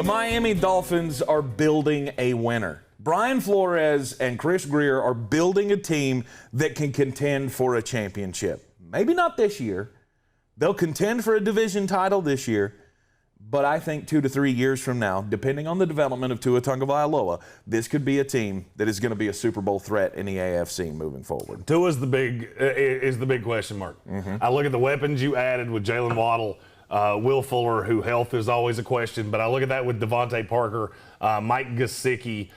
The Miami Dolphins are building a winner. Brian Flores and Chris Grier are building a team that can contend for a championship. Maybe not this year. They'll contend for a division title this year. But I think 2 to 3 years from now, depending on the development of Tua Tagovailoa, this could be a team that is going to be a Super Bowl threat in the AFC moving forward. Tua's the big question mark. I look at the weapons you added with Jalen Waddle, Will Fuller, who health is always a question, but I look at that with Devontae Parker, Mike Gesicki.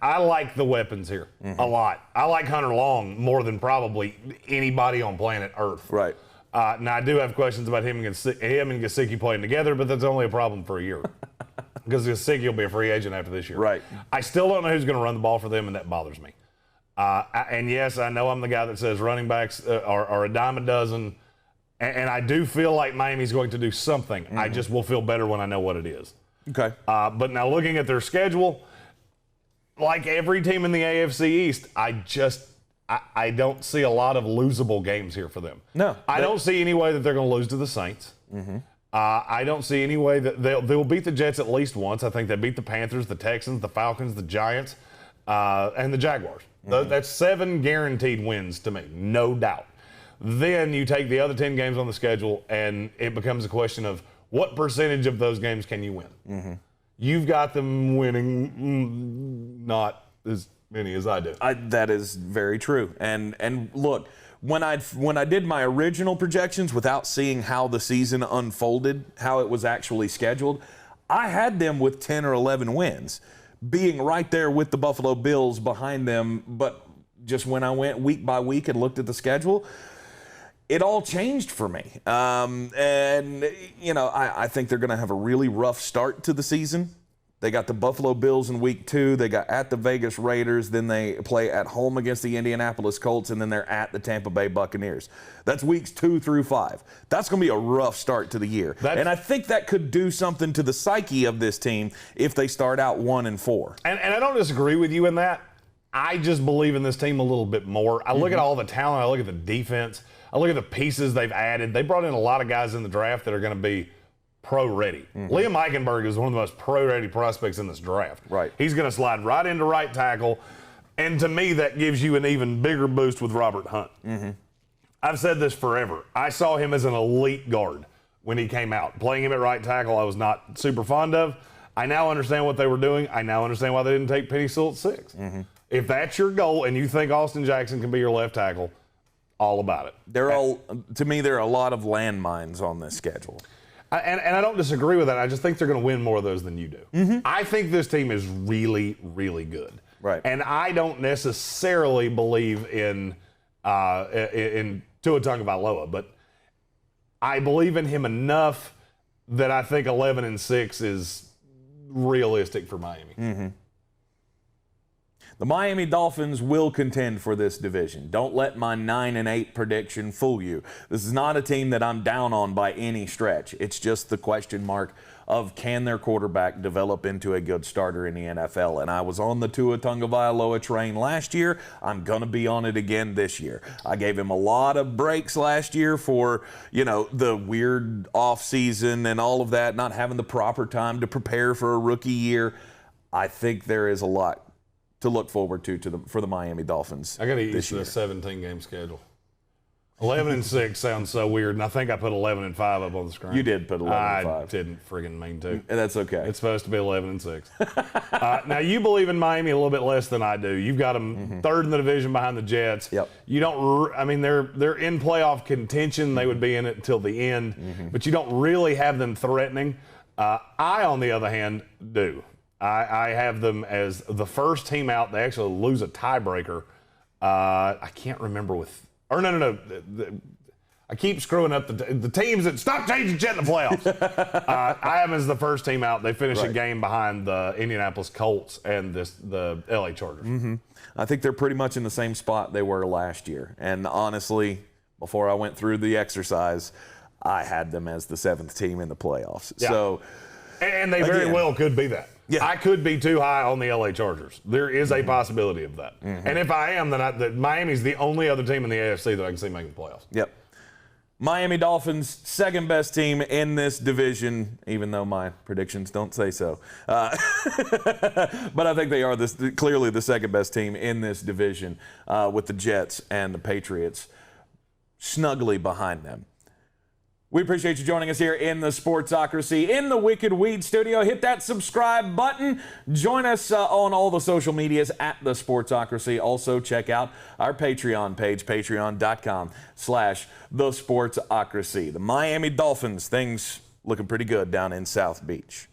I like the weapons here a lot. I like Hunter Long more than probably anybody on planet Earth. Right. Now, I do have questions about him and Gesicki playing together, but that's only a problem for a year. Because Gesicki will be a free agent after this year. Right. I still don't know who's going to run the ball for them, and that bothers me. And yes, I know I'm the guy that says running backs are a dime a dozen, and I do feel like Miami's going to do something. I just will feel better when I know what it is. Okay. But now looking at their schedule, like every team in the AFC East, I don't see a lot of losable games here for them. No. I don't see any way that they're going to lose to the Saints. I don't see any way that they'll beat the Jets at least once. I think they beat the Panthers, the Texans, the Falcons, the Giants, and the Jaguars. That's 7 guaranteed wins to me, no doubt. Then you take the other 10 games on the schedule, and it becomes a question of what percentage of those games can you win? You've got them winning not as many as I do. That is very true. And look, when I did my original projections without seeing how the season unfolded, how it was actually scheduled, I had them with 10 or 11 wins, being right there with the Buffalo Bills behind them. But just when I went week by week and looked at the schedule, it all changed for me. And, you know, I think they're going to have a really rough start to the season. They got the Buffalo Bills in week 2. They got at the Vegas Raiders. Then they play at home against the Indianapolis Colts. And then they're at the Tampa Bay Buccaneers. That's weeks 2 through 5. That's going to be a rough start to the year. And I think that could do something to the psyche of this team if they start out 1-4. And I don't disagree with you in that. I just believe in this team a little bit more. I look at all the talent. I look at the defense. I look at the pieces they've added. They brought in a lot of guys in the draft that are going to be pro-ready. Liam Eichenberg is one of the most pro-ready prospects in this draft. Right. He's going to slide right into right tackle, and to me, that gives you an even bigger boost with Robert Hunt. I've said this forever. I saw him as an elite guard when he came out. Playing him at right tackle, I was not super fond of. I now understand what they were doing. I now understand why they didn't take Penny Sewell at 6. If that's your goal and you think Austin Jackson can be your left tackle, all about it. To me, there are a lot of landmines on this schedule. And I don't disagree with that. I just think they're going to win more of those than you do. I think this team is really, really good. Right. And I don't necessarily believe in Tua Tagovailoa, but I believe in him enough that I think 11-6 is realistic for Miami. The Miami Dolphins will contend for this division. Don't let my 9-8 prediction fool you. This is not a team that I'm down on by any stretch. It's just the question mark of can their quarterback develop into a good starter in the NFL. And I was on the Tua Tagovailoa train last year. I'm going to be on it again this year. I gave him a lot of breaks last year for, you know, the weird offseason and all of that, not having the proper time to prepare for a rookie year. I think there is a lot to look forward to for the Miami Dolphins. I got to use the 17-game schedule. 11-6 sounds so weird, and I think I put 11-5 up on the screen. You did put 11-5. I didn't friggin' mean to. And that's okay. It's supposed to be 11-6. Now you believe in Miami a little bit less than I do. You've got them third in the division behind the Jets. Yep. You don't. I mean, they're in playoff contention. They would be in it until the end, but you don't really have them threatening. I, on the other hand, do. I have them as the first team out. They actually lose a tiebreaker. I can't remember with. Or no. I keep screwing up the teams that stop changing shit in the playoffs. I have them as the first team out. They finish a game behind the Indianapolis Colts and the LA Chargers. I think they're pretty much in the same spot they were last year. And honestly, before I went through the exercise, I had them as the 7th team in the playoffs. Yeah. So, and they very well could be that. Yeah. I could be too high on the LA Chargers. There is a possibility of that. And if I am, then Miami's the only other team in the AFC that I can see making the playoffs. Yep. Miami Dolphins, second best team in this division, even though my predictions don't say so. But I think they are clearly the second best team in this division, with the Jets and the Patriots snugly behind them. We appreciate you joining us here in the Sportsocracy in the Wicked Weed studio. Hit that subscribe button. Join us on all the social medias at the Sportsocracy. Also, check out our Patreon page, patreon.com/thesportsocracy. The Miami Dolphins, things looking pretty good down in South Beach.